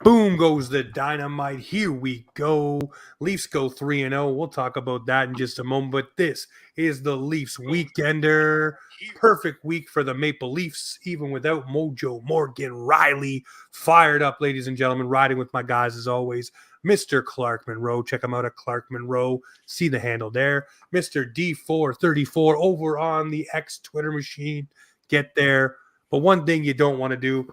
Boom goes the dynamite. Here we go. Leafs go 3-0. We'll talk about that in just a moment. But this is the Leafs Weekender. Perfect week for the Maple Leafs, even without Mojo Morgan Riley. Fired up, ladies and gentlemen. Riding with my guys as always. Mr. Clark Munroe. Check him out at Clark Munroe. See the handle there. Mr. D434 over on the X Twitter machine. Get there. But one thing you don't want to do,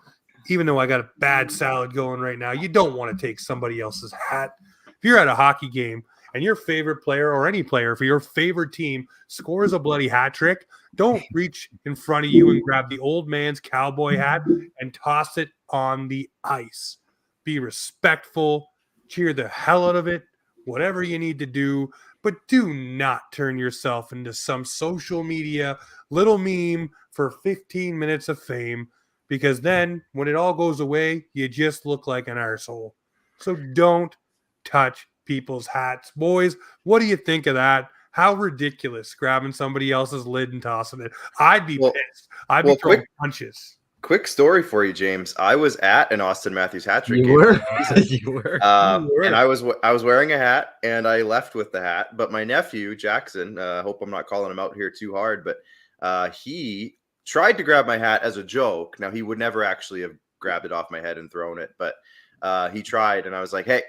even though I got a bad salad going right now, you don't want to take somebody else's hat. If you're at a hockey game and your favorite player or any player for your favorite team scores a bloody hat trick, don't reach in front of you and grab the old man's cowboy hat and toss it on the ice. Be respectful, cheer the hell out of it, whatever you need to do, but do not turn yourself into some social media little meme for 15 minutes of fame. Because then, when it all goes away, you just look like an arsehole. So don't touch people's hats. Boys, what do you think of that? How ridiculous, grabbing somebody else's lid and tossing it. I'd be pissed. I'd be throwing punches. Quick story for you, James. I was at an Austin Matthews hat trick game. You were. And I was wearing a hat, and I left with the hat. But my nephew, Jackson, hope I'm not calling him out here too hard, but he tried to grab my hat as a joke. Now, he would never actually have grabbed it off my head and thrown it, but he tried, and I was like, hey,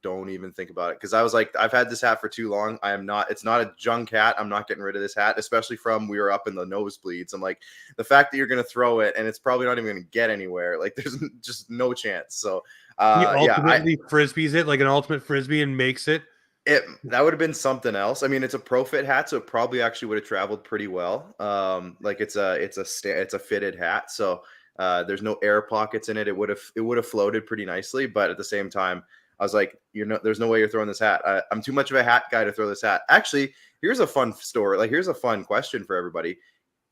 don't even think about it. Because I was like, I've had this hat for too long. It's not a junk hat. I'm not getting rid of this hat, especially we were up in the nosebleeds. I'm like, the fact that you're going to throw it and it's probably not even going to get anywhere, like there's just no chance. So ultimately frisbees it like an ultimate frisbee and makes it. That would have been something else. I mean, it's a pro fit hat, so it probably actually would have traveled pretty well. Like it's a fitted hat, so there's no air pockets in it. It would have floated pretty nicely, but at the same time, I was like, there's no way you're throwing this hat. I'm too much of a hat guy to throw this hat. Actually, here's a fun story. Like, here's a fun question for everybody.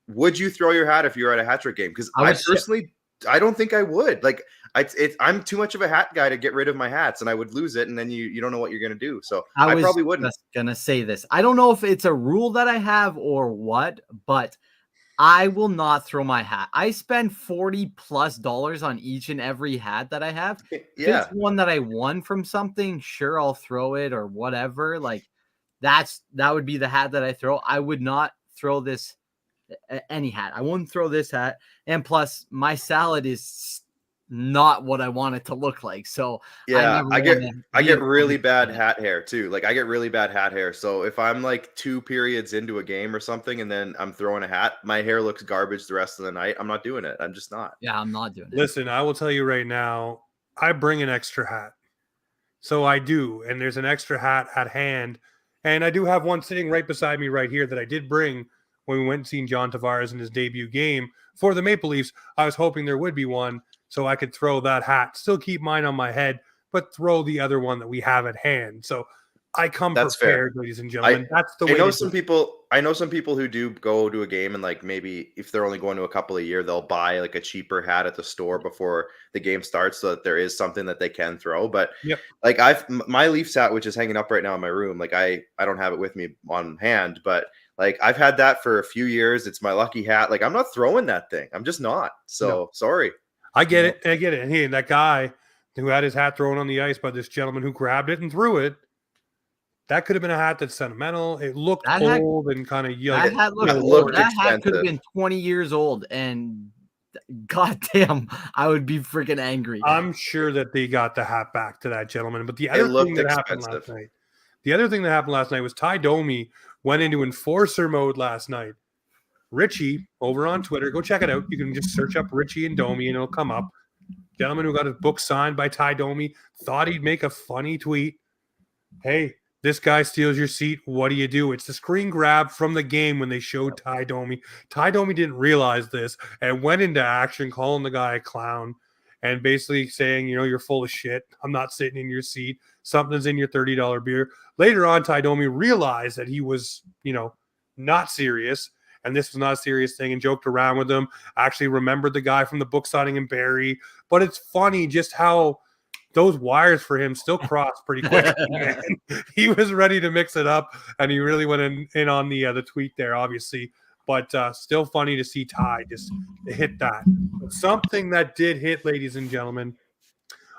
Would you throw your hat if you were at a hat trick game? Because I don't think I would. Like, I'm too much of a hat guy to get rid of my hats, and I would lose it, and then you don't know what you're going to do. So I probably wouldn't. I was just going to say this. I don't know if it's a rule that I have or what, but I will not throw my hat. I spend $40+ on each and every hat that I have. Yeah. If it's one that I won from something, sure, I'll throw it or whatever. Like, that would be the hat that I throw. I would not throw any hat. I wouldn't throw this hat. And plus, my salad is not what I want it to look like. So yeah, I get really bad hat hair too. Like, I get really bad hat hair. So if I'm like 2 periods into a game or something and then I'm throwing a hat, my hair looks garbage the rest of the night. I'm not doing it. I'm just not. Yeah, I'm not doing it. Listen, I will tell you right now, I bring an extra hat. So I do. And there's an extra hat at hand. And I do have one sitting right beside me right here that I did bring when we went and seen John Tavares in his debut game for the Maple Leafs. I was hoping there would be one so I could throw that hat, still keep mine on my head, but throw the other one that we have at hand. So I come prepared, ladies and gentlemen. That's the way. I know some people who do go to a game and, like, maybe if they're only going to a couple a year, they'll buy like a cheaper hat at the store before the game starts so that there is something that they can throw. But like, my Leafs hat, which is hanging up right now in my room, like I don't have it with me on hand, but like, I've had that for a few years. It's my lucky hat. Like, I'm not throwing that thing. I'm just not. So sorry. I get it. And hey, that guy who had his hat thrown on the ice by this gentleman who grabbed it and threw it, that could have been a hat that's sentimental. It looked old and kind of young. That hat could have been 20 years old, and goddamn, I would be freaking angry. I'm sure that they got the hat back to that gentleman. But the other thing that happened last night was Ty Domi went into enforcer mode last night. Richie over on Twitter, go check it out. You can just search up Richie and Domi and it'll come up. Gentleman who got his book signed by Ty Domi thought he'd make a funny tweet. Hey, this guy steals your seat. What do? It's the screen grab from the game when they showed Ty Domi. Ty Domi didn't realize this and went into action, calling the guy a clown and basically saying, you're full of shit. I'm not sitting in your seat. Something's in your $30 beer. Later on, Ty Domi realized that he was, not serious. And this was not a serious thing, and joked around with him. Actually remembered the guy from the book signing in Barrie. But it's funny just how those wires for him still crossed pretty quick. He was ready to mix it up, and he really went in on the tweet there, obviously. But still funny to see Ty just hit that. But something that did hit, ladies and gentlemen,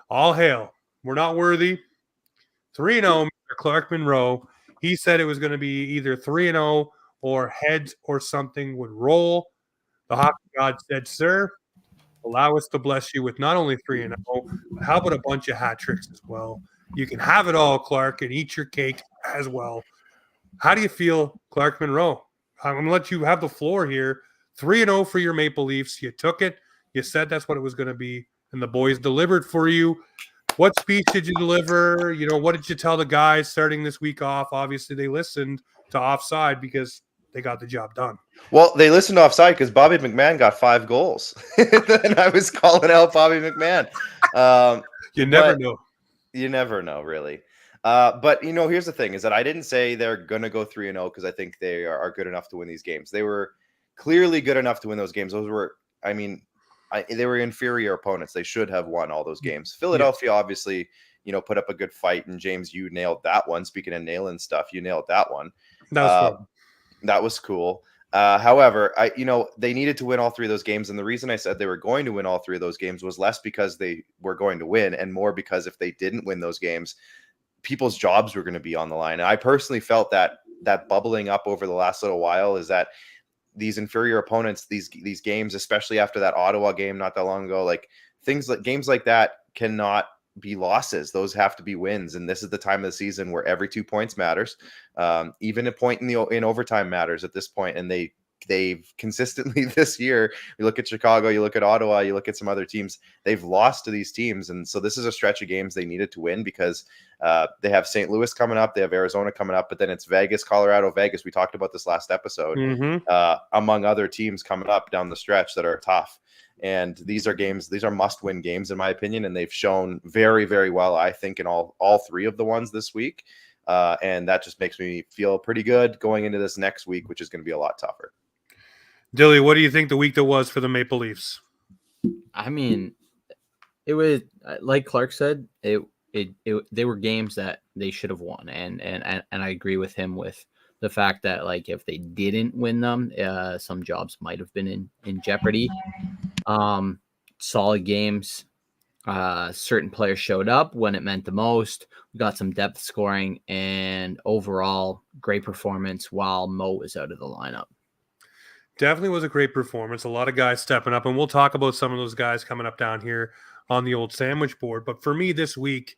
All hail. We're not worthy. 3-0, Mr. Clark Munroe. He said it was going to be either 3-0 or heads or something would roll. The hockey god said, sir, allow us to bless you with not only 3-0, but how about a bunch of hat tricks as well? You can have it all, Clark, and eat your cake as well. How do you feel, Clark Munroe? I'm going to let you have the floor here. 3-0 for your Maple Leafs. You took it. You said that's what it was going to be, and the boys delivered for you. What speech did you deliver? What did you tell the guys starting this week off? Obviously, they listened to Offside because they got the job done. Well, they listened to Offside because Bobby McMann got 5 goals. And I was calling out Bobby McMann. You never know. You never know, really. But, here's the thing is that I didn't say they're going to go 3-0 because I think they are good enough to win these games. They were clearly good enough to win those games. They were inferior opponents. They should have won all those games. Philadelphia, obviously, put up a good fight. And James, you nailed that one. Speaking of nailing stuff, you nailed that one. That was fun. That was cool. However, they needed to win all 3 of those games. And the reason I said they were going to win all 3 of those games was less because they were going to win and more because if they didn't win those games, people's jobs were going to be on the line. And I personally felt that bubbling up over the last little while is that these inferior opponents, these games, especially after that Ottawa game not that long ago, like games like that cannot be losses. Those have to be wins. And this is the time of the season where every 2 points matters. Even a point in overtime matters at this point. And they've consistently this year, you look at Chicago, you look at Ottawa, you look at some other teams, they've lost to these teams. And so this is a stretch of games they needed to win because they have St. Louis coming up, they have Arizona coming up, but then it's Vegas, Colorado, Vegas. We talked about this last episode, among other teams coming up down the stretch that are tough. And these are must-win games, in my opinion, and they've shown very, very well, I think, in all 3 of the ones this week. And that just makes me feel pretty good going into this next week, which is going to be a lot tougher. Dilly, what do you think the week that was for the Maple Leafs? I mean, it was like Clark said, they were games that they should have won, and I agree with him with the fact that like if they didn't win them, some jobs might have been in jeopardy. Solid games. Certain players showed up when it meant the most. We got some depth scoring and overall great performance while Mo was out of the lineup. Definitely was a great performance. A lot of guys stepping up, and we'll talk about some of those guys coming up down here on the old sandwich board. But for me this week,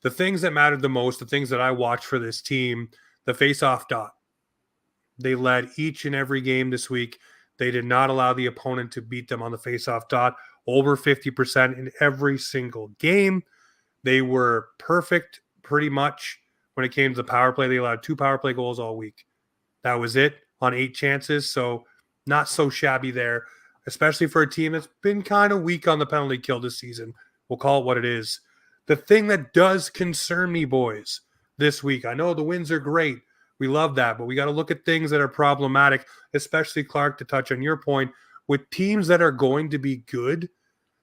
the things that mattered the most, the things that I watched for this team, the face-off dot. They led each and every game this week. They did not allow the opponent to beat them on the face-off dot. Over 50% in every single game. They were perfect pretty much when it came to the power play. They allowed 2 power play goals all week. That was it on 8 chances. So not so shabby there, especially for a team that's been kind of weak on the penalty kill this season. We'll call it what it is. The thing that does concern me, boys, this week, I know the wins are great. We love that, but we got to look at things that are problematic, especially, Clark, to touch on your point, with teams that are going to be good,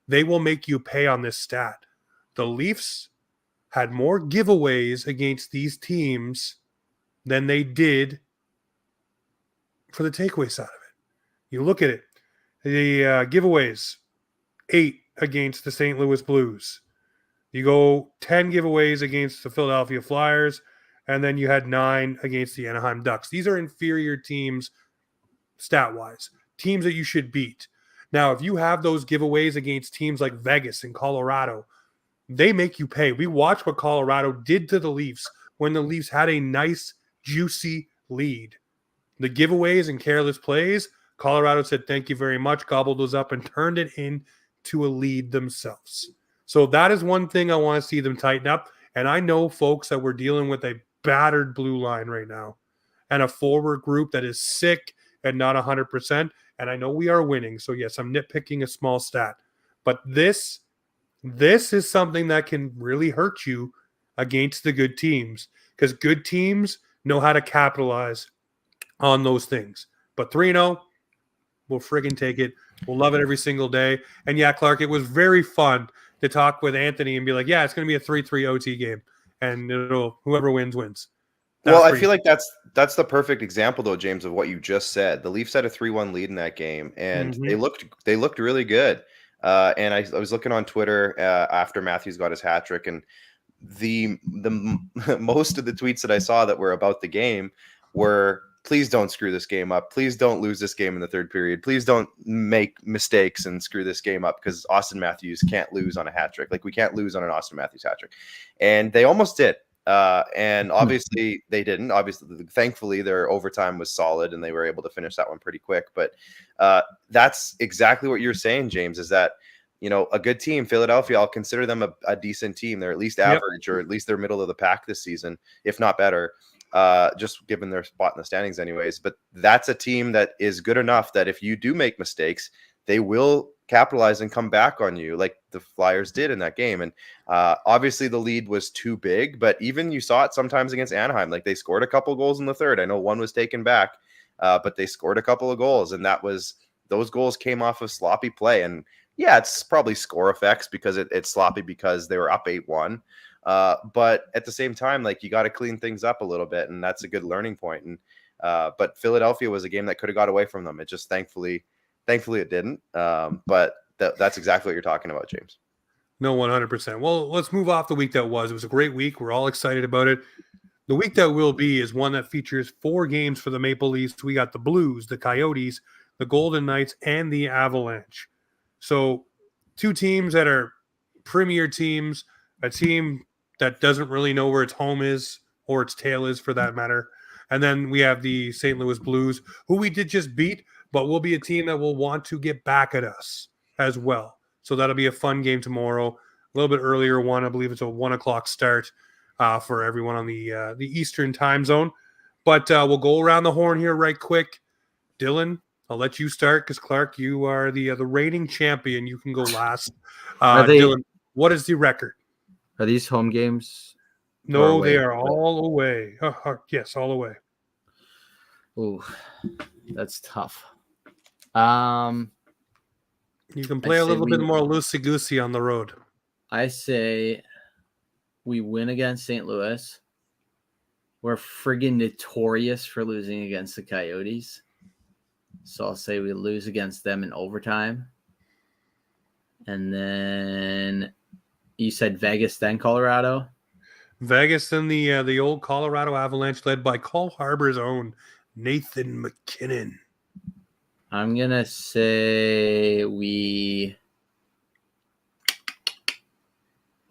they will make you pay on this stat. The Leafs had more giveaways against these teams than they did for the takeaway side of it. You look at it, the giveaways, 8 against the St. Louis Blues. You go 10 giveaways against the Philadelphia Flyers, and then you had 9 against the Anaheim Ducks. These are inferior teams stat-wise, teams that you should beat. Now, if you have those giveaways against teams like Vegas and Colorado, they make you pay. We watched what Colorado did to the Leafs when the Leafs had a nice, juicy lead. The giveaways and careless plays, Colorado said, thank you very much, gobbled those up and turned it into a lead themselves. So that is one thing I want to see them tighten up. And I know, folks, that we're dealing with a battered blue line right now and a forward group that is sick and not 100%. And I know we are winning. So, yes, I'm nitpicking a small stat. But this is something that can really hurt you against the good teams because good teams know how to capitalize on those things. But 3-0, we'll friggin' take it. We'll love it every single day. And, yeah, Clark, it was very fun to talk with Anthony and be like, yeah, it's going to be a 3-3 OT game. And whoever wins. Well, I feel like that's the perfect example, though, James, of what you just said. The Leafs had a 3-1 lead in that game, and they looked really good. And I was looking on Twitter after Matthews got his hat trick, and the most of the tweets that I saw that were about the game were, please don't screw this game up. Please don't lose this game in the third period. Please don't make mistakes and screw this game up, because Austin Matthews can't lose on a hat trick. Like, we can't lose on an Austin Matthews hat trick. And they almost did. And obviously they didn't. Obviously, thankfully, their overtime was solid and they were able to finish that one pretty quick. But that's exactly what you're saying, James, is that, you know, a good team, Philadelphia, I'll consider them a decent team. They're at least average, or at least they're middle of the pack this season, if not better, just given their spot in the standings anyways. But that's a team that is good enough that if you do make mistakes, they will capitalize and come back on you, like the Flyers did in that game. And obviously the lead was too big, but even you saw it sometimes against Anaheim. Like, they scored a couple goals in the third. I know one was taken back, but they scored a couple of goals, and those goals came off of sloppy play. And yeah, it's probably score effects because it's sloppy because they were up 8-1. But at the same time, like, you got to clean things up a little bit, and that's a good learning point. And but Philadelphia was a game that could have got away from them. It just thankfully it didn't. But that's exactly what you're talking about, James. No, 100%. Well, let's move off the week that was. It was a great week. We're all excited about it. The week that will be is one that features 4 games for the Maple Leafs. We got the Blues, the Coyotes, the Golden Knights, and the Avalanche. So 2 teams that are premier teams, a team that doesn't really know where its home is or its tail is, for that matter. And then we have the St. Louis Blues, who we did just beat, but will be a team that will want to get back at us as well. So that'll be a fun game tomorrow. A little bit earlier one. I believe it's a 1 o'clock start for everyone on the Eastern time zone. But we'll go around the horn here right quick. Dylan, I'll let you start because, Clark, you are the reigning champion. You can go last. Dylan, what is the record? Are these home games? No, they are all away. Yes, all away. Ooh, that's tough. You can play a little bit more loosey-goosey on the road. I say we win against St. Louis. We're friggin' notorious for losing against the Coyotes. So I'll say we lose against them in overtime. And then you said Vegas, then Colorado? Vegas, then the old Colorado Avalanche, led by Cole Harbour's own Nathan McKinnon. I'm going to say we...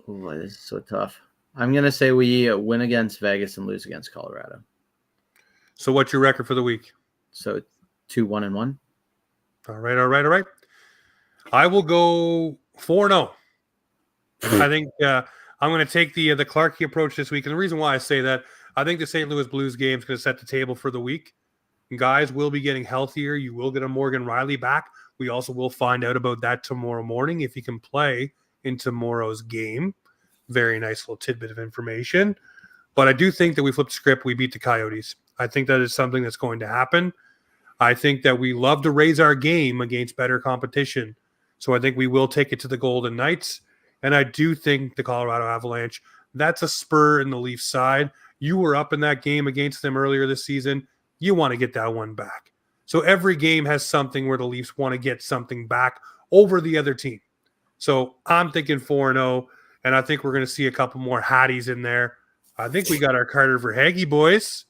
Oh, this is so tough. I'm going to say we win against Vegas and lose against Colorado. So what's your record for the week? So 2-1-1. All right. I will go 4-0. I think I'm going to take the Clarkie approach this week. And the reason why I say that, I think the St. Louis Blues game is going to set the table for the week. Guys will be getting healthier. You will get a Morgan Riley back. We also will find out about that tomorrow morning if he can play in tomorrow's game. Very nice little tidbit of information. But I do think that we flipped the script. We beat the Coyotes. I think that is something that's going to happen. I think that we love to raise our game against better competition. So I think we will take it to the Golden Knights. And I do think the Colorado Avalanche, that's a spur in the Leafs side. You were up in that game against them earlier this season. You want to get that one back. So every game has something where the Leafs want to get something back over the other team. So I'm thinking 4-0, and I think we're going to see a couple more Hatties in there. I think we got our Carter Verhaeghe boys.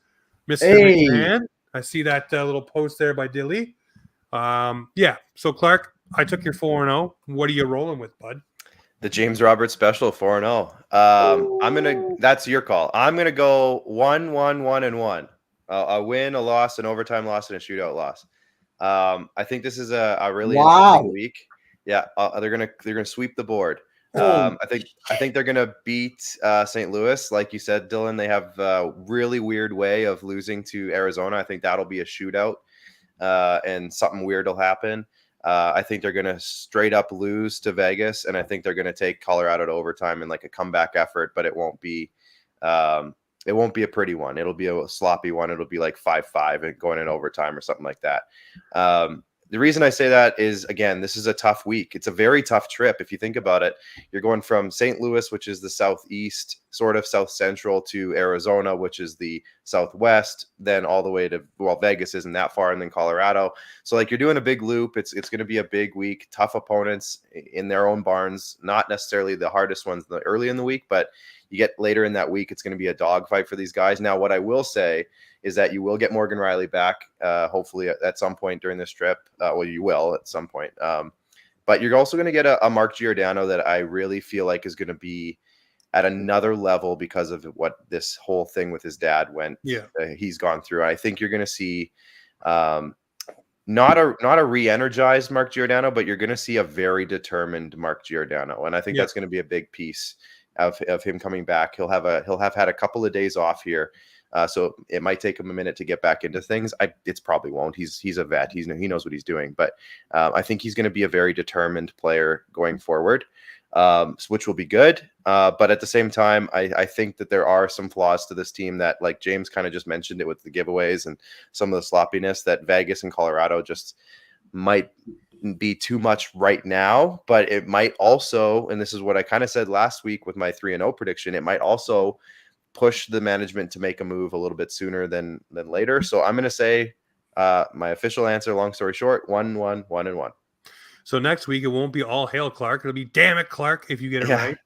Mr. McMann. I see that little post there by Dilly. Yeah, so Clark, I took your 4-0. What are you rolling with, bud? The James Roberts special, 4-0. That's your call. I'm going to go 1-1-1-1. A win, a loss, an overtime loss, and a shootout loss. I think this is a really interesting week. Yeah, they're gonna sweep the board. I think they're gonna beat St. Louis, like you said, Dylan. They have a really weird way of losing to Arizona. I think that'll be a shootout, and something weird will happen. I think they're gonna straight up lose to Vegas, and I think they're gonna take Colorado to overtime in like a comeback effort, but it won't be. It won't be a pretty one. It'll be a sloppy one. It'll be like 5-5 and going in overtime or something like that. The reason I say that is, again, this is a tough week. It's a very tough trip. If you think about it, you're going from St. Louis, which is the southeast, sort of south central, to Arizona, which is the southwest, then all the way to, well, Vegas isn't that far, and then Colorado. So like you're doing a big loop. It's going to be a big week, tough opponents in their own barns, not necessarily the hardest ones early in the week, but you get later in that week, it's going to be a dogfight for these guys. Now, what I will say is that you will get Morgan Riley back, hopefully at some point during this trip. Well, you will at some point. But you're also going to get a Mark Giordano that I really feel like is going to be at another level because of what this whole thing with his dad went. Yeah. He's gone through. I think you're going to see not a re-energized Mark Giordano, but you're going to see a very determined Mark Giordano. And I think that's going to be a big piece of him coming back. He'll have had a couple of days off here. So it might take him a minute to get back into things. It's probably won't. He's a vet. He knows what he's doing. But I think he's going to be a very determined player going forward, which will be good. But at the same time, I think that there are some flaws to this team that, like James kind of just mentioned it with the giveaways and some of the sloppiness, that Vegas and Colorado just might be too much right now. But it might also, and this is what I kind of said last week with my 3-0 prediction, it might also push the management to make a move a little bit sooner than later. So I'm going to say my official answer, long story short, 1-1-1-1. So next week, it won't be all hail Clark. It'll be damn it, Clark, if you get it right.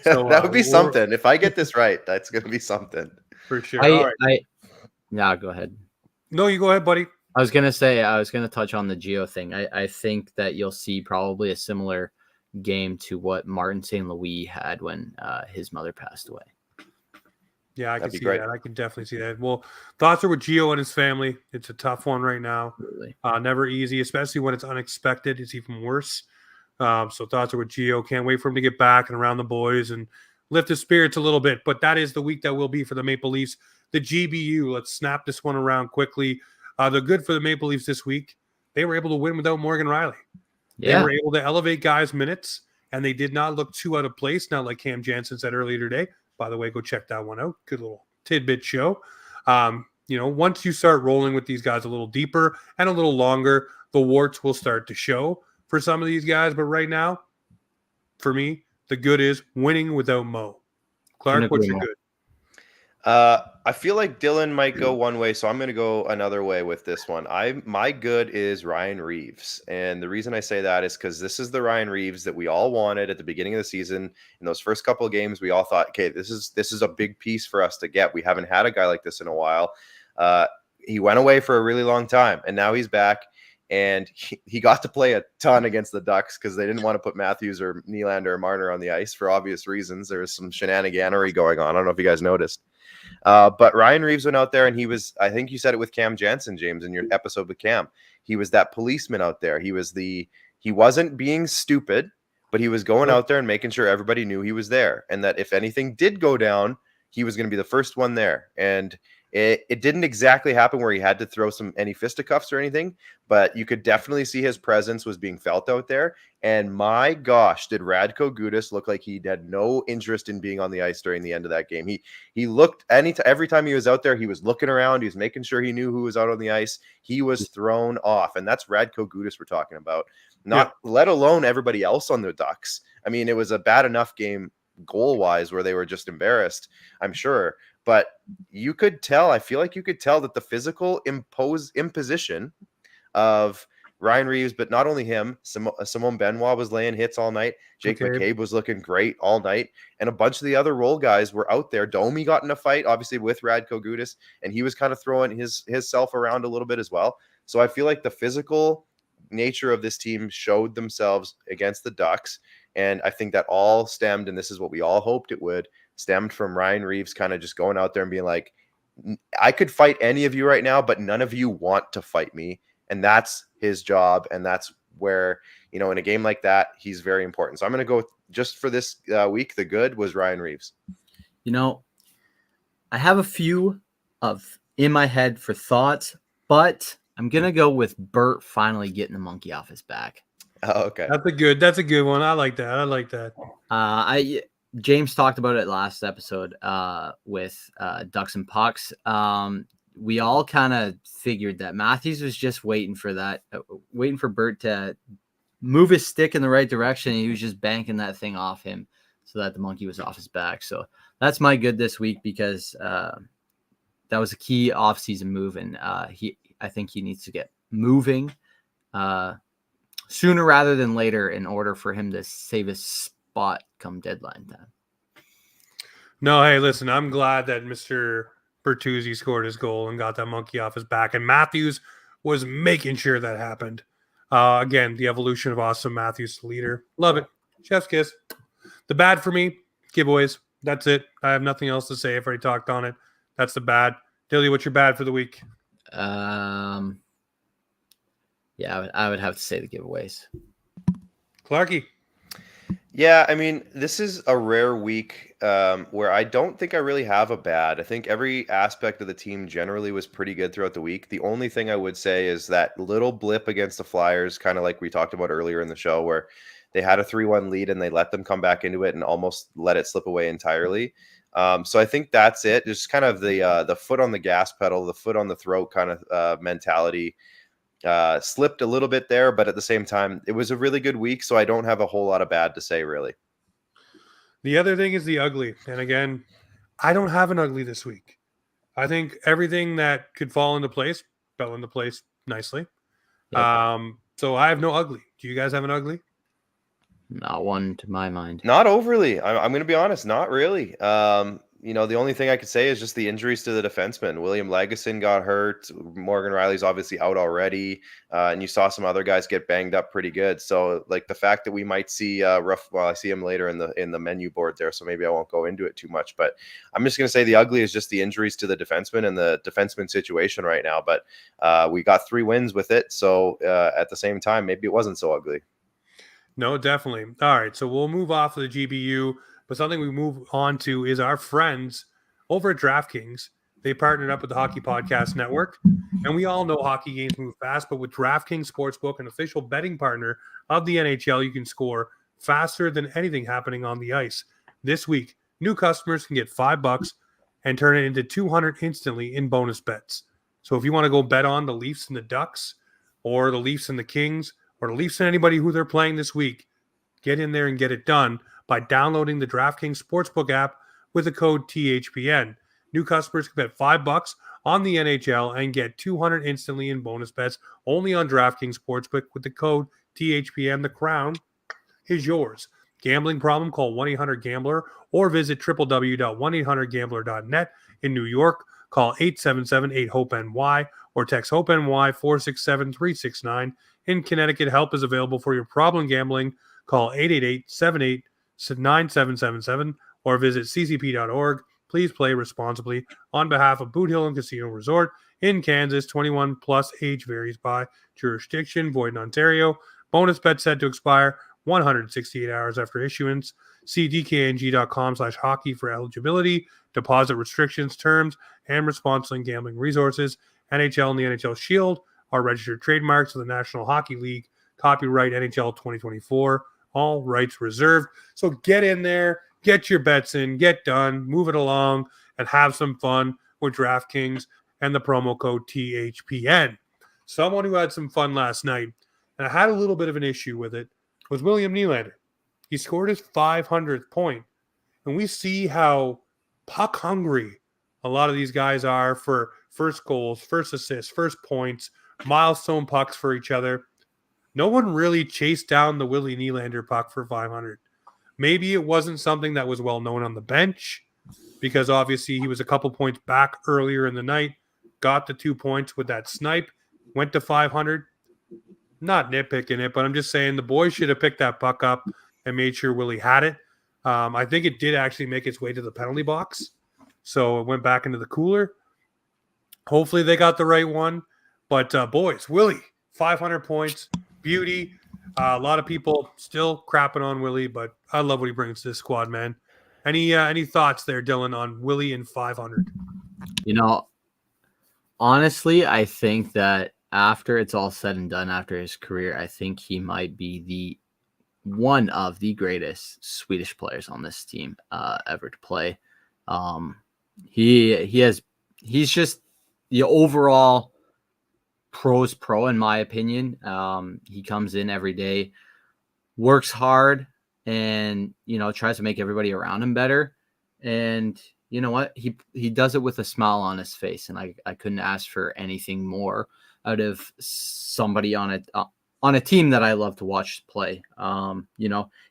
So that would be something. If I get this right, that's going to be something. For sure. All right. Yeah, go ahead. No, you go ahead, buddy. I was going to touch on the Gio thing. I think that you'll see probably a similar game to what Martin St. Louis had when his mother passed away. Yeah, I can see that. I can definitely see that. Well, thoughts are with Gio and his family. It's a tough one right now. Absolutely. Never easy, especially when it's unexpected. It's even worse. So thoughts are with Gio. Can't wait for him to get back and around the boys and lift his spirits a little bit. But that is the week that will be for the Maple Leafs. The GBU, let's snap this one around quickly. The good for the Maple Leafs this week, they were able to win without Morgan Riley. Yeah. They were able to elevate guys' minutes, and they did not look too out of place. Not like Cam Jansen said earlier today. By the way, go check that one out. Good little tidbit show. Once you start rolling with these guys a little deeper and a little longer, the warts will start to show for some of these guys. But right now, for me, the good is winning without Mo. Clark, what's your good? I feel like Dylan might go one way, so I'm going to go another way with this one. My good is Ryan Reeves, and the reason I say that is because this is the Ryan Reeves that we all wanted at the beginning of the season. In those first couple of games, we all thought, okay, this is a big piece for us to get. We haven't had a guy like this in a while. He went away for a really long time, and now he's back. And he got to play a ton against the Ducks because they didn't want to put Matthews or Nylander or Marner on the ice for obvious reasons. There was some shenaniganery going on. I don't know if you guys noticed. But Ryan Reeves went out there and he was, I think you said it with Cam Jansen, James, in your episode with Cam. He was that policeman out there. He wasn't being stupid, but he was going out there and making sure everybody knew he was there. And that if anything did go down, he was going to be the first one there. And it didn't exactly happen where he had to throw any fisticuffs or anything, but you could definitely see his presence was being felt out there. And my gosh, did Radko Gudas look like he had no interest in being on the ice during the end of that game. He looked every time he was out there, he was looking around, he was making sure he knew who was out on the ice. He was thrown off, and that's Radko Gudas we're talking about, let alone everybody else on the Ducks. I mean, it was a bad enough game goal-wise where they were just embarrassed, I'm sure. But you could tell, I feel like you could tell that the physical imposition of Ryan Reeves, but not only him, Simone Benoit was laying hits all night. Jake McCabe was looking great all night. And a bunch of the other role guys were out there. Domi got in a fight, obviously, with Radko Gudas, and he was kind of throwing his self around a little bit as well. So I feel like the physical nature of this team showed themselves against the Ducks. And I think that all stemmed, and this is what we all hoped it would, stemmed from Ryan Reeves kind of just going out there and being like, I could fight any of you right now, but none of you want to fight me. And that's his job. And that's where, in a game like that, he's very important. So I'm going to go just for this week. The good was Ryan Reeves. I have a few in my head for thoughts, but I'm going to go with Bert finally getting the monkey off his back. Oh, okay. That's a good one. I like that. James talked about it last episode with Ducks and Pucks. we all kind of figured that Matthews was just waiting for Bert to move his stick in the right direction. And he was just banking that thing off him so that the monkey was off his back. So that's my good this week because that was a key offseason move. And I think he needs to get moving sooner rather than later in order for him to save his spot come deadline time. No, hey, listen, I'm glad that Mr. Bertuzzi scored his goal and got that monkey off his back. And Matthews was making sure that happened. Again, the evolution of Austin Matthews, the leader. Love it. Chef's kiss. The bad for me, giveaways. That's it. I have nothing else to say. I've already talked on it. That's the bad. Dilly, what's your bad for the week? Yeah, I would have to say the giveaways. Clarky. Yeah, I mean, this is a rare week where I don't think I really have a bad. I think every aspect of the team generally was pretty good throughout the week. The only thing I would say is that little blip against the Flyers, kind of like we talked about earlier in the show, where they had a 3-1 lead and they let them come back into it and almost let it slip away entirely. So I think that's it. Just kind of the foot on the gas pedal, the foot on the throat kind of mentality. Slipped a little bit there, but at the same time, it was a really good week, so I don't have a whole lot of bad to say, really. The other thing is the ugly. And again, I don't have an ugly this week. I think everything that could fall into place fell into place nicely. Yep. So I have no ugly. Do you guys have an ugly? Not one to my mind. Not overly. I'm going to be honest, not really. The only thing I could say is just the injuries to the defensemen. William Legason got hurt. Morgan Riley's obviously out already. And you saw some other guys get banged up pretty good. So like the fact that we might see I see him later in the menu board there, so maybe I won't go into it too much. But I'm just going to say the ugly is just the injuries to the defensemen and the defenseman situation right now. But we got 3 wins with it. So at the same time, maybe it wasn't so ugly. No, definitely. All right, so we'll move off of the GBU, but something we move on to is our friends over at DraftKings. They partnered up with the Hockey Podcast Network, and we all know hockey games move fast, but with DraftKings Sportsbook, an official betting partner of the NHL, you can score faster than anything happening on the ice. This week, new customers can get $5 and turn it into $200 instantly in bonus bets. So if you want to go bet on the Leafs and the Ducks, or the Leafs and the Kings, or the Leafs and anybody who they're playing this week, get in there and get it done by downloading the DraftKings Sportsbook app with the code THPN. New customers can bet $5 on the NHL and get $200 instantly in bonus bets only on DraftKings Sportsbook with the code THPN. The crown is yours. Gambling problem? Call 1-800-GAMBLER or visit www.1800gambler.net. In New York, call 877-8-HOPE-NY or text HOPE-NY 467-369. In Connecticut, help is available for your problem gambling. Call 888-78-9777 or visit ccp.org. Please play responsibly. On behalf of Boot Hill and Casino Resort in Kansas, 21 plus, age varies by jurisdiction, void in Ontario. Bonus bet set to expire 168 hours after issuance. See dkng.com/hockey for eligibility, deposit restrictions, terms, and responsible gambling resources. NHL and the NHL Shield are registered trademarks of the National Hockey League. Copyright NHL 2024. All rights reserved. So get in there, get your bets in, get done, move it along, and have some fun with DraftKings and the promo code THPN. Someone who had some fun last night, and I had a little bit of an issue with it, was William Nylander. He scored his 500th point, and we see how puck hungry a lot of these guys are for first goals, first assists, first points, milestone pucks for each other. No one really chased down the Willie Nylander puck for 500. Maybe it wasn't something that was well known on the bench because obviously he was a couple points back earlier in the night, got the 2 points with that snipe, went to 500. Not nitpicking it, but I'm just saying the boys should have picked that puck up and made sure Willie had it. I think it did actually make its way to the penalty box. So it went back into the cooler. Hopefully they got the right one. But boys, Willie, 500 points, beauty. A lot of people still crapping on Willie, but I love what he brings to this squad, man. Any thoughts there, Dylan, on Willie and 500? Honestly, I think that after it's all said and done, after his career, I think he might be one of the greatest Swedish players on this team ever to play. He's just the overall pro, in my opinion. He comes in every day, works hard, and tries to make everybody around him better. And you know what? He does it with a smile on his face, and I couldn't ask for anything more out of somebody on a team that I love to watch play.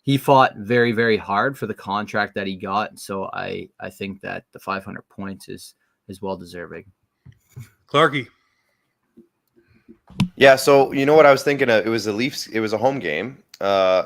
He fought very, very hard for the contract that he got, so I think that the 500 points is well deserving. Clarky. Yeah, so you know what I was thinking of? It was the Leafs. It was a home game.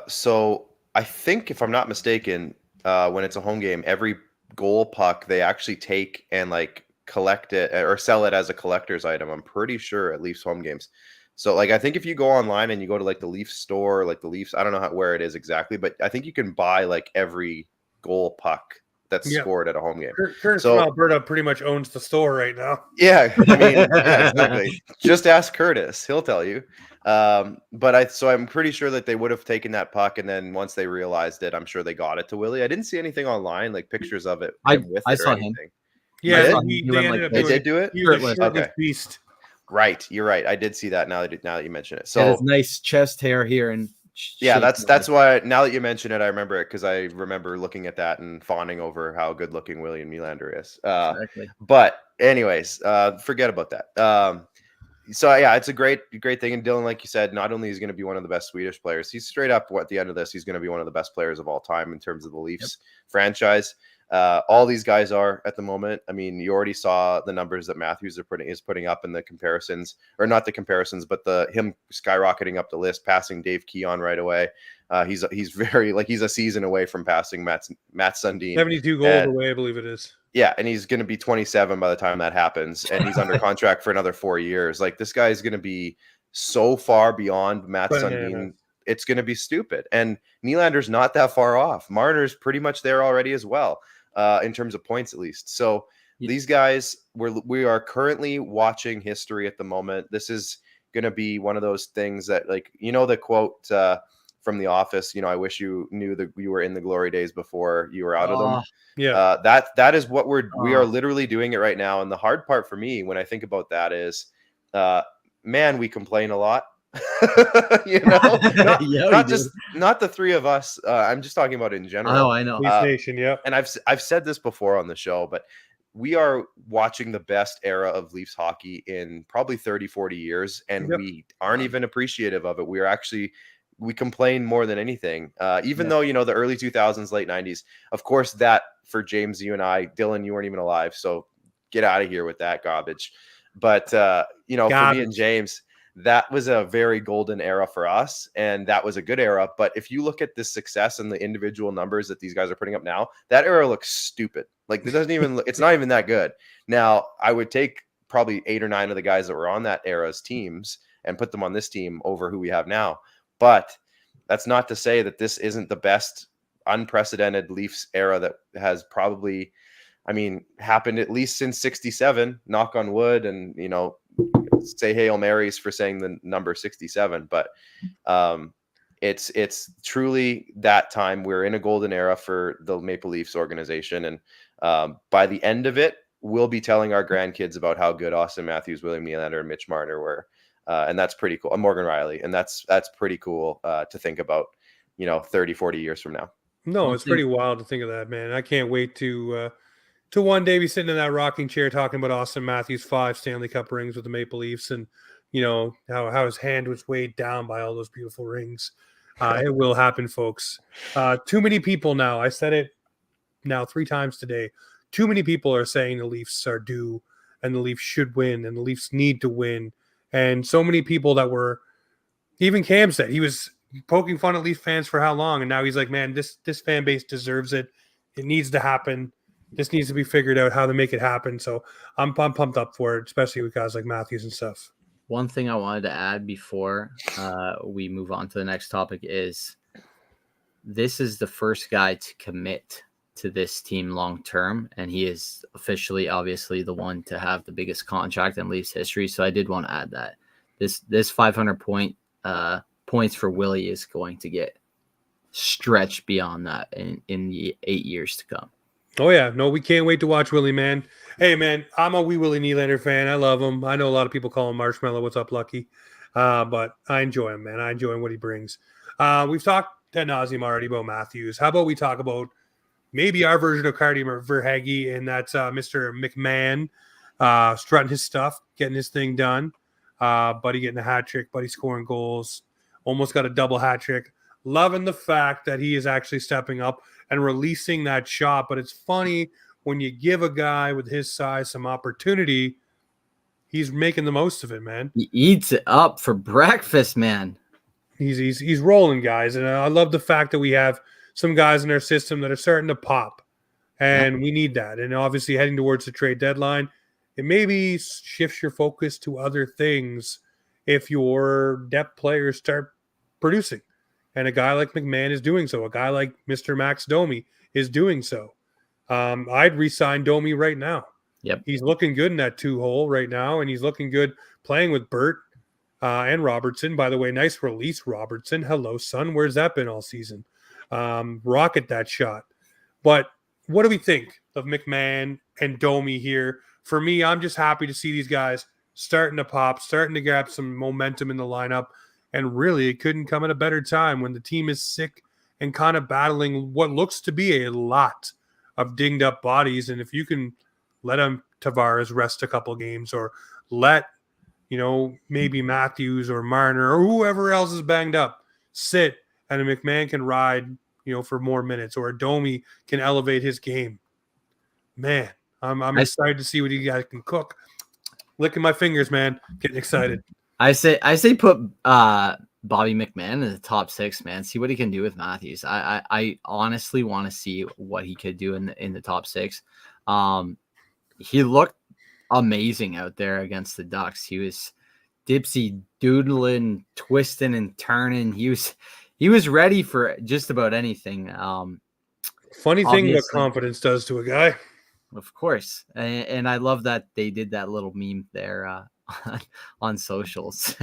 So I think, if I'm not mistaken, when it's a home game, every goal puck they actually take and like collect it or sell it as a collector's item. I'm pretty sure at Leafs home games. So like I think if you go online and you go to like the Leafs store, like the Leafs, I don't know where it is exactly, but I think you can buy like every goal puck that's scored at a home game. Curtis from Alberta pretty much owns the store right now. Yeah, I mean, yeah, exactly. Just ask Curtis; he'll tell you. So I'm pretty sure that they would have taken that puck, and then once they realized it, I'm sure they got it to Willie. I didn't see anything online, like pictures of it. I saw him. Yeah, they did do it. He was a shirtless beast. Right, you're right. I did see that. Now that you mention it, so his nice chest hair here and. Yeah, that's why. Now that you mention it, I remember it because I remember looking at that and fawning over how good looking William Nylander is. Exactly. But anyways, forget about that. So yeah, it's a great thing. And Dylan, like you said, not only is he going to be one of the best Swedish players, he's straight up at the end of this, he's going to be one of the best players of all time in terms of the Leafs franchise. All these guys are at the moment. I mean, you already saw the numbers that Matthews is putting up in the comparisons, or not the comparisons, but him skyrocketing up the list, passing Dave Keon right away. He's a season away from passing Matt Sundin. 72 goals away, I believe it is. Yeah, and he's going to be 27 by the time that happens, and he's under contract for another 4 years. Like, this guy is going to be so far beyond Matt Sundin. It's going to be stupid. And Nylander's not that far off. Marner's pretty much there already as well. In terms of points, at least. So these guys, we are currently watching history at the moment. This is going to be one of those things that, like, the quote from The Office, I wish you knew that you were in the glory days before you were out of them. Yeah. That is what we are literally doing it right now. And the hard part for me when I think about that is, man, we complain a lot. Not the three of us. I'm just talking about in general. Oh, I know. Nation, yeah. And I've said this before on the show, but we are watching the best era of Leafs hockey in probably 30, 40 years, and we aren't even appreciative of it. We complain more than anything. Even though, the early 2000s, late 90s, of course, that for James, you and I, Dylan, you weren't even alive, so get out of here with that garbage. But for me and James, that was a very golden era for us, and that was a good era. But if you look at the success and the individual numbers that these guys are putting up now, that era looks stupid. Like, it's not even that good. Now, I would take probably 8 or 9 of the guys that were on that era's teams and put them on this team over who we have now. But that's not to say that this isn't the best unprecedented Leafs era that has probably, happened at least since 67, knock on wood, and, say Hail Marys for saying the number 67, but it's truly that time. We're in a golden era for the Maple Leafs organization, and by the end of it, we'll be telling our grandkids about how good Austin Matthews, William Nylander, and Mitch Marner were, and that's pretty cool. Morgan Riley, and that's pretty cool to think about, 30, 40 years from now. No, it's pretty wild to think of that, man. I can't wait to one day be sitting in that rocking chair talking about Austin Matthews' 5 Stanley Cup rings with the Maple Leafs, and how his hand was weighed down by all those beautiful rings. It will happen, folks. Too many people now. I said it now 3 times today. Too many people are saying the Leafs are due, and the Leafs should win, and the Leafs need to win. And so many people that were, even Cam said he was poking fun at Leafs fans for how long, and now he's like, man, this fan base deserves it. It needs to happen. This needs to be figured out how to make it happen. So I'm pumped up for it, especially with guys like Matthews and stuff. One thing I wanted to add before we move on to the next topic is this is the first guy to commit to this team long term, and he is officially, obviously, the one to have the biggest contract in Leafs history. So I did want to add that this 500 points for Willie is going to get stretched beyond that in the 8 years to come. Oh yeah, no, we can't wait to watch Willie, man. Hey man, I'm a wee Willie Nylander fan. I love him. I know a lot of people call him Marshmallow. What's up, Lucky? But I enjoy him, man. I enjoy what he brings. We've talked ad nauseum already about Matthews. How about we talk about maybe our version of Cardi Verhage, and that's Mr. McMann strutting his stuff, getting his thing done. Buddy getting a hat trick, Buddy scoring goals, almost got a double hat trick. Loving the fact that he is actually stepping up and releasing that shot. But it's funny when you give a guy with his size some opportunity, he's making the most of it, man. He eats it up for breakfast, man. He's rolling, guys, and I love the fact that we have some guys in our system that are starting to pop, and we need that. And obviously, heading towards the trade deadline, it maybe shifts your focus to other things if your depth players start producing. And a guy like McMann is doing so. A guy like Mr. Max Domi is doing so. I'd re-sign Domi right now. Yep. He's looking good in that 2-hole right now, and he's looking good playing with Burt and Robertson. By the way, nice release, Robertson. Hello, son. Where's that been all season? Rocket that shot. But what do we think of McMann and Domi here? For me, I'm just happy to see these guys starting to pop, starting to grab some momentum in the lineup. And really, it couldn't come at a better time when the team is sick and kind of battling what looks to be a lot of dinged up bodies. And if you can let Tavares rest a couple games, or let, maybe Matthews or Marner or whoever else is banged up sit, and a McMann can ride, for more minutes, or a Domi can elevate his game. Man, I'm excited to see what you guys can cook. Licking my fingers, man. Getting excited. I say put Bobby McMann in the top 6, man. See what he can do with Matthews. I honestly want to see what he could do in the top 6. He looked amazing out there against the Ducks. He was dipsy doodling, twisting and turning. He was ready for just about anything. Funny thing what confidence does to a guy. Of course. And I love that they did that little meme there on socials.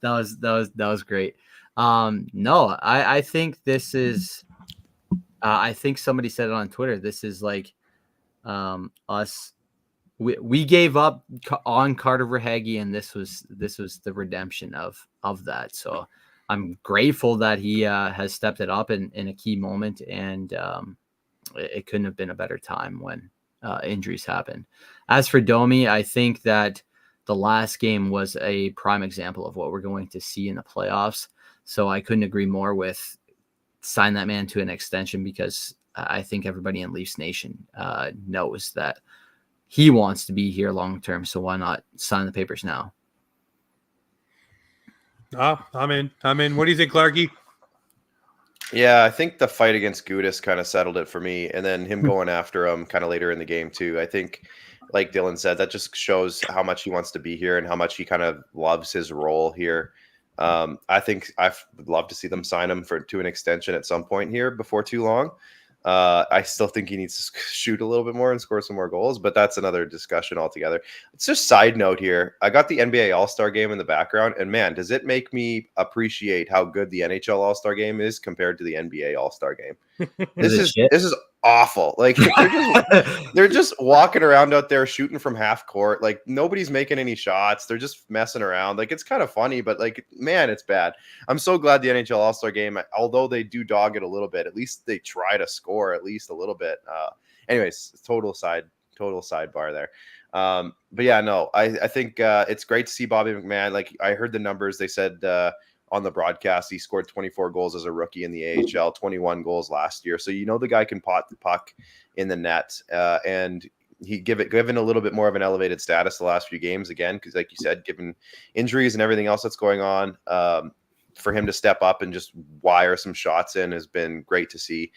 that was great. No, I think this is I think somebody said it on Twitter. This is like us. We gave up on Carter Verhage, and this was the redemption of that. So I'm grateful that he has stepped it up in a key moment, and it couldn't have been a better time when injuries happen. As for Domi, I think that the last game was a prime example of what we're going to see in the playoffs. So I couldn't agree more with sign that man to an extension, because I think everybody in Leafs Nation knows that he wants to be here long term. So why not sign the papers now? I'm in. What do you think, Clarky? Yeah, I think the fight against Gudas kind of settled it for me, and then him going after him kind of later in the game too. I think, like Dylan said, that just shows how much he wants to be here and how much he kind of loves his role here. I think I would love to see them sign him to an extension at some point here before too long. I still think he needs to shoot a little bit more and score some more goals, but that's another discussion altogether. It's just side note here. I got the NBA All-Star game in the background, and man, does it make me appreciate how good the NHL All-Star game is compared to the NBA All-Star game. This is awful. Like they're just walking around out there shooting from half court. Like nobody's making any shots. They're just messing around. Like it's kind of funny, but like, man, it's bad. I'm so glad the NHL All-Star game, although they do dog it a little bit, at least they try to score at least a little bit. Anyways, total sidebar there. But yeah, no, I think it's great to see Bobby McMann. Like I heard the numbers. They said on the broadcast, he scored 24 goals as a rookie in the AHL, 21 goals last year. So the guy can pot the puck in the net, and he given a little bit more of an elevated status the last few games again, because like you said, given injuries and everything else that's going on, for him to step up and just wire some shots in has been great to see.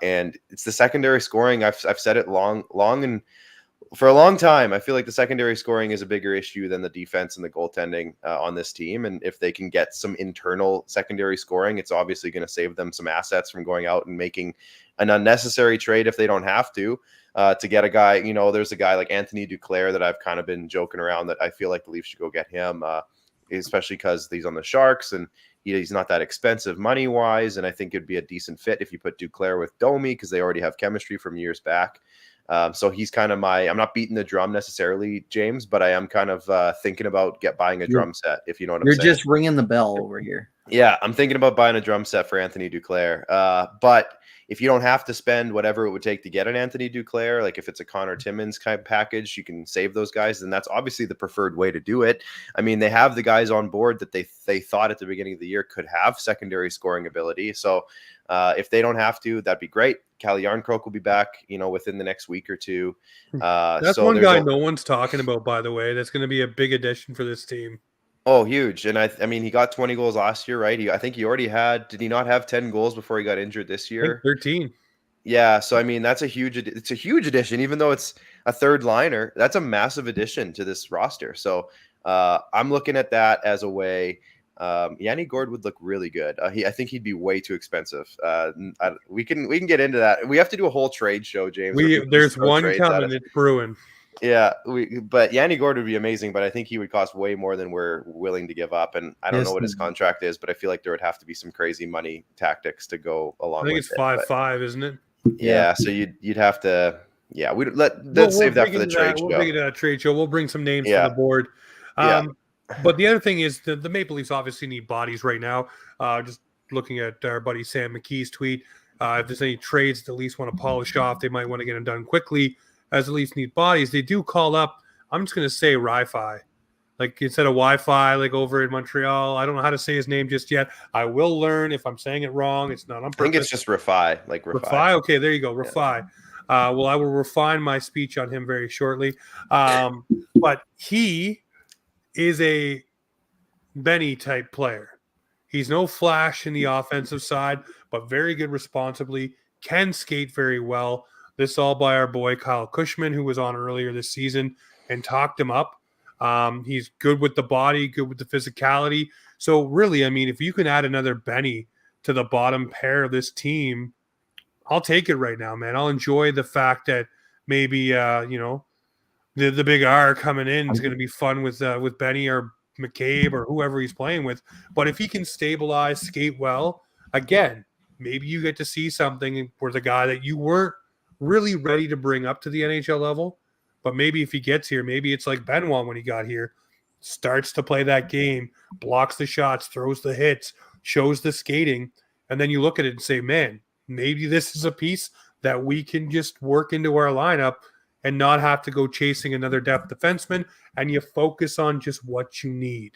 And it's the secondary scoring. I've said it long and for a long time. I feel like the secondary scoring is a bigger issue than the defense and the goaltending on this team. And if they can get some internal secondary scoring, it's obviously going to save them some assets from going out and making an unnecessary trade if they don't have to get a guy. There's a guy like Anthony Duclair that I've kind of been joking around that I feel like the Leafs should go get him, especially because he's on the Sharks and he's not that expensive money wise, and I think it'd be a decent fit if you put Duclair with Domi because they already have chemistry from years back. So he's kind of I'm not beating the drum necessarily, James, but I am kind of thinking about buying a drum set, if you know what I'm saying. You're just ringing the bell over here. Yeah, I'm thinking about buying a drum set for Anthony Duclair. But if you don't have to spend whatever it would take to get an Anthony Duclair, like if it's a Connor Timmins kind of package, you can save those guys, then that's obviously the preferred way to do it. I mean, they have the guys on board that they thought at the beginning of the year could have secondary scoring ability. So if they don't have to, that'd be great. Calle Yarncroke will be back, within the next week or two. That's one guy no one's talking about, by the way. That's going to be a big addition for this team. Oh, huge. And I mean, he got 20 goals last year, right? I think he already did he not have 10 goals before he got injured this year? 13. Yeah. So, I mean, it's a huge addition, even though it's a third liner. That's a massive addition to this roster. So I'm looking at that as a way. Yanni Gourde would look really good. I think he'd be way too expensive. We can get into that. We have to do a whole trade show, James. There's one coming. It's brewing. Yeah, but Yanni Gourde would be amazing, but I think he would cost way more than we're willing to give up. And I don't know what his contract is, but I feel like there would have to be some crazy money tactics to go along with it. I think it's 5.5, isn't it? Yeah, so you'd have to. Yeah, let's save that for the trade show. We'll bring it to a trade show. We'll bring some names to the board. But the other thing is the Maple Leafs obviously need bodies right now. Just looking at our buddy Sam McKee's tweet, if there's any trades the Leafs want to polish off, they might want to get them done quickly. As the Leafs need bodies, they do call up. I'm just going to say Wi-Fi. Like instead of Wi-Fi, like over in Montreal. I don't know how to say his name just yet. I will learn if I'm saying it wrong. It's not on purpose. I think it's just Rafai. Like Rafai. Okay, there you go. Rafai. Yeah. Well, I will refine my speech on him very shortly. But he is a Benny type player. He's no flash in the offensive side, but very good responsibly, can skate very well. This all by our boy Kyle Cushman, who was on earlier this season and talked him up. He's good with the body, good with the physicality. So really, I mean, if you can add another Benny to the bottom pair of this team, I'll take it right now, man. I'll enjoy the fact that maybe the big R coming in is going to be fun with Benny or McCabe or whoever he's playing with. But if he can stabilize, skate well, again, maybe you get to see something where the guy that you weren't really ready to bring up to the NHL level, but maybe if he gets here, maybe it's like Benoit when he got here, starts to play that game, blocks the shots, throws the hits, shows the skating, and then you look at it and say, man, maybe this is a piece that we can just work into our lineup and not have to go chasing another depth defenseman, and you focus on just what you need.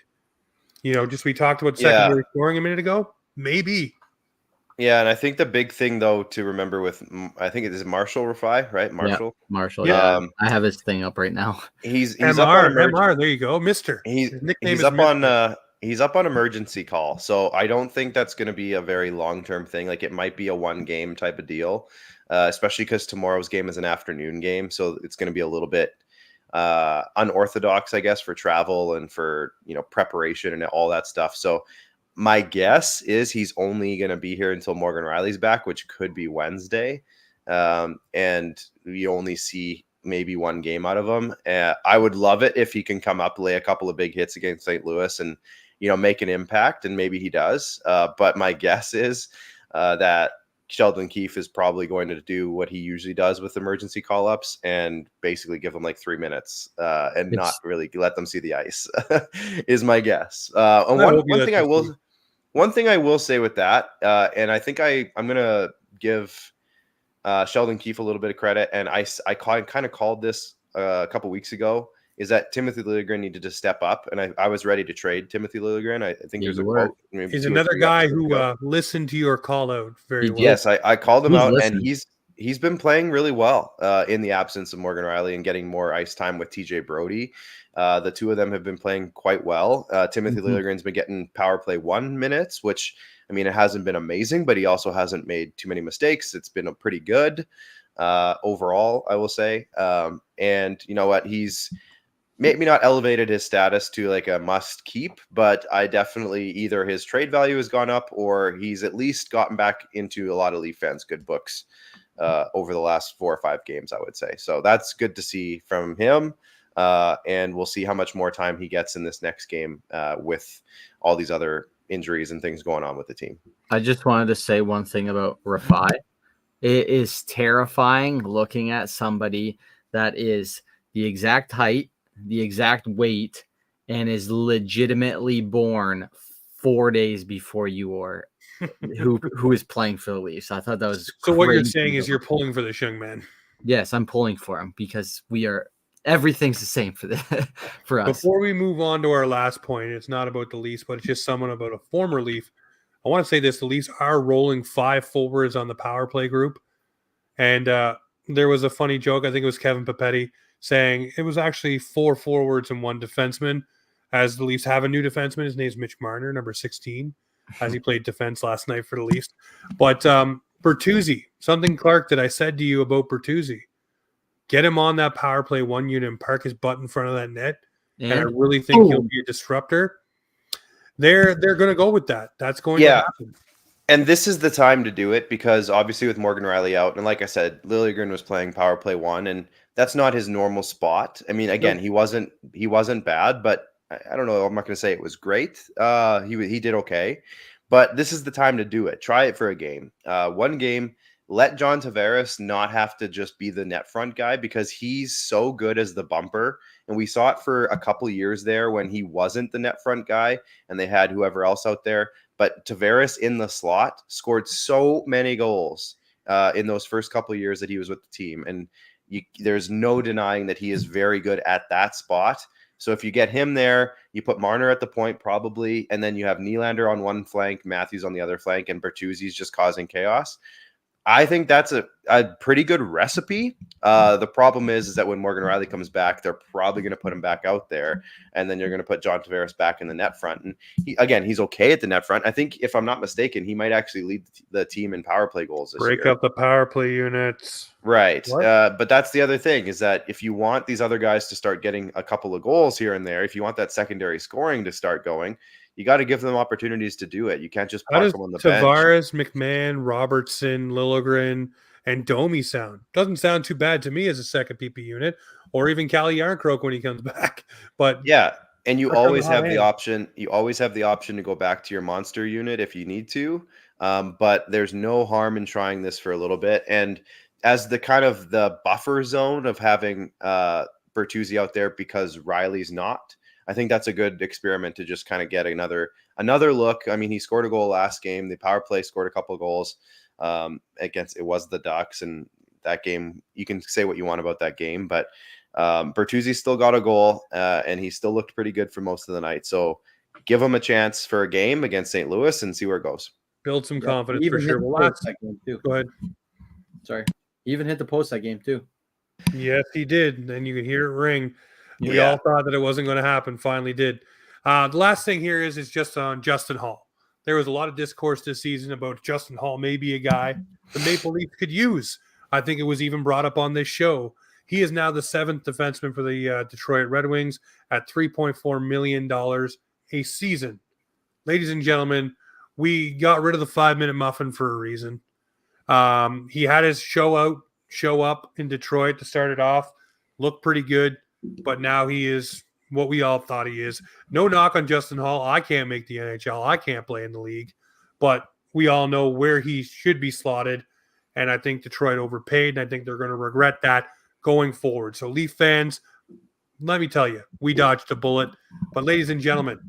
Just we talked about secondary scoring a minute ago, maybe. Yeah, and I think the big thing, though, to remember with, I think it is Marshall Rafai, right? Marshall? Yeah, Marshall, yeah. I have his thing up right now. He's MR, up on MR, there you go, Mister. He's up on emergency call, so I don't think that's going to be a very long-term thing. Like, it might be a one-game type of deal, especially because tomorrow's game is an afternoon game, so it's going to be a little bit unorthodox, I guess, for travel and for, preparation and all that stuff. So my guess is he's only going to be here until Morgan Riley's back, which could be Wednesday. And we only see maybe one game out of him. I would love it if he can come up, lay a couple of big hits against St. Louis and, make an impact. And maybe he does. But my guess is that Sheldon Keefe is probably going to do what he usually does with emergency call-ups and basically give them like 3 minutes and not really let them see the ice is my guess. And one thing I will say with that, and I think I'm going to give Sheldon Keefe a little bit of credit, and I kind of called this a couple weeks ago, is that Timothy Liljegren needed to step up, and I was ready to trade Timothy Liljegren. I think there's a quote. He's another guy who listened to your call out very well. Yes, I called him out, and he's been playing really well in the absence of Morgan Riley and getting more ice time with TJ Brody. The two of them have been playing quite well. Timothy Liljegren's been getting power play 1 minutes, which, I mean, it hasn't been amazing, but he also hasn't made too many mistakes. It's been a pretty good overall, I will say. And you know what? He's maybe not elevated his status to like a must keep, but I definitely either his trade value has gone up or he's at least gotten back into a lot of Leaf fans' good books over the last 4 or 5 games, I would say. So that's good to see from him. And we'll see how much more time he gets in this next game with all these other injuries and things going on with the team. I just wanted to say one thing about Rafai. It is terrifying looking at somebody that is the exact height, the exact weight, and is legitimately born 4 days before you are, who is playing for the Leafs. I thought that was So what you're crazy. saying is you're pulling for this young man. Yes, I'm pulling for him because everything's the same for us. Before we move on to our last point, it's not about the Leafs, but it's just someone about a former Leaf. I want to say this: the Leafs are rolling 5 forwards on the power play group, and there was a funny joke. I think it was Kevin Papetti saying it was actually 4 forwards and 1 defenseman, as the Leafs have a new defenseman. His name's Mitch Marner, number 16, as he played defense last night for the Leafs. But Bertuzzi, something, Clark, that I said to you about Bertuzzi. Get him on that power play 1 unit and park his butt in front of that net. And I really think he'll be a disruptor. They're going to go with that. That's going to happen. And this is the time to do it because obviously with Morgan Riley out, and like I said, Liljegren was playing power play 1, and that's not his normal spot. I mean, again, he wasn't bad, but I don't know. I'm not going to say it was great. He did okay, but this is the time to do it. Try it for a game. 1 game. Let John Tavares not have to just be the net front guy because he's so good as the bumper. And we saw it for a couple of years there when he wasn't the net front guy and they had whoever else out there. But Tavares in the slot scored so many goals in those first couple of years that he was with the team. And there's no denying that he is very good at that spot. So if you get him there, you put Marner at the point probably, and then you have Nylander on one flank, Matthews on the other flank, and Bertuzzi's just causing chaos. I think that's a pretty good recipe. The problem is that when Morgan Riley comes back, they're probably going to put him back out there, and then you're going to put John Tavares back in the net front. And he's okay at the net front. I think, if I'm not mistaken, he might actually lead the team in power play goals this year. Break up the power play units. Right. But that's the other thing is that if you want these other guys to start getting a couple of goals here and there, if you want that secondary scoring to start going, you got to give them opportunities to do it. You can't just park them on the bench. Tavares, McMann, Robertson, Liljegren, and Domi sound. Doesn't sound too bad to me as a second PP unit, or even Calle Yarncroke when he comes back. But yeah, and you always have the option. You always have the option to go back to your monster unit if you need to. But there's no harm in trying this for a little bit. And as the kind of the buffer zone of having Bertuzzi out there because Riley's not. I think that's a good experiment to just kind of get another look. I mean, he scored a goal last game. The power play scored a couple of goals against the Ducks, and that game. You can say what you want about that game, but Bertuzzi still got a goal, and he still looked pretty good for most of the night. So give him a chance for a game against St. Louis and see where it goes. Build some confidence for sure. Go ahead. Sorry, he even hit the post that game too. Yes, he did. And you can hear it ring. We all thought that it wasn't going to happen. Finally did. The last thing here is just on Justin Holl. There was a lot of discourse this season about Justin Holl may be a guy the Maple Leafs could use. I think it was even brought up on this show. He is now the 7th defenseman for the Detroit Red Wings at $3.4 million a season. Ladies and gentlemen, we got rid of the 5-minute muffin for a reason. He had his show up in Detroit to start it off. Looked pretty good. But now he is what we all thought he is. No knock on Justin Holl. I can't make the NHL. I can't play in the league. But we all know where he should be slotted. And I think Detroit overpaid. And I think they're going to regret that going forward. So Leaf fans, let me tell you, we dodged a bullet. But ladies and gentlemen,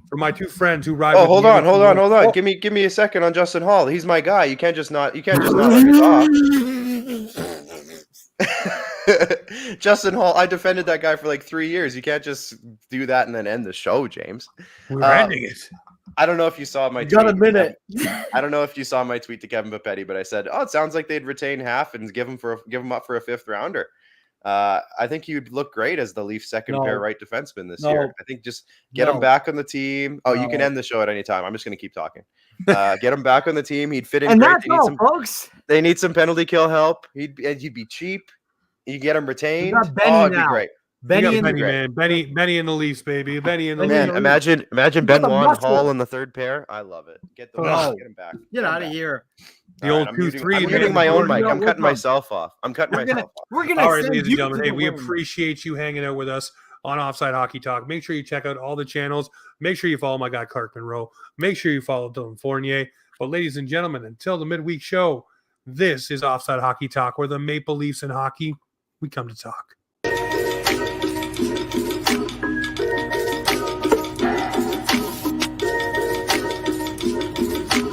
for my 2 friends who ride. Oh, hold on. Oh. Give me a second on Justin Holl. He's my guy. You can't just not let him off. Justin Holl, I defended that guy for like 3 years. You can't just do that and then end the show, James. We're ending it. I don't know if you saw my tweet. Got a minute. I don't know if you saw my tweet to Kevin Papetti, but I said, "Oh, it sounds like they'd retain half and give him up for a 5th rounder." I think you'd look great as the Leafs' second pair right defenseman this year. I think just get him back on the team. Oh, you can end the show at any time. I'm just going to keep talking. Get him back on the team. He'd fit in and great. Folks. They need some penalty kill help. He'd be cheap. You get him retained. It'd be great. Benny and the Leafs, baby. Benny and the Leafs. Imagine Ben Wan, Holl in the 3rd pair. I love it. Get him back. Get out of here. The old 2-3. I'm muting my own mic. I'm cutting myself off. We're gonna. All right, ladies and gentlemen. Hey, we appreciate you hanging out with us on Offside Hockey Talk. Make sure you check out all the channels. Make sure you follow my guy, Clark Munroe. Make sure you follow Dylan Fournier. But ladies and gentlemen, until the midweek show, this is Offside Hockey Talk, where the Maple Leafs and hockey, we come to talk.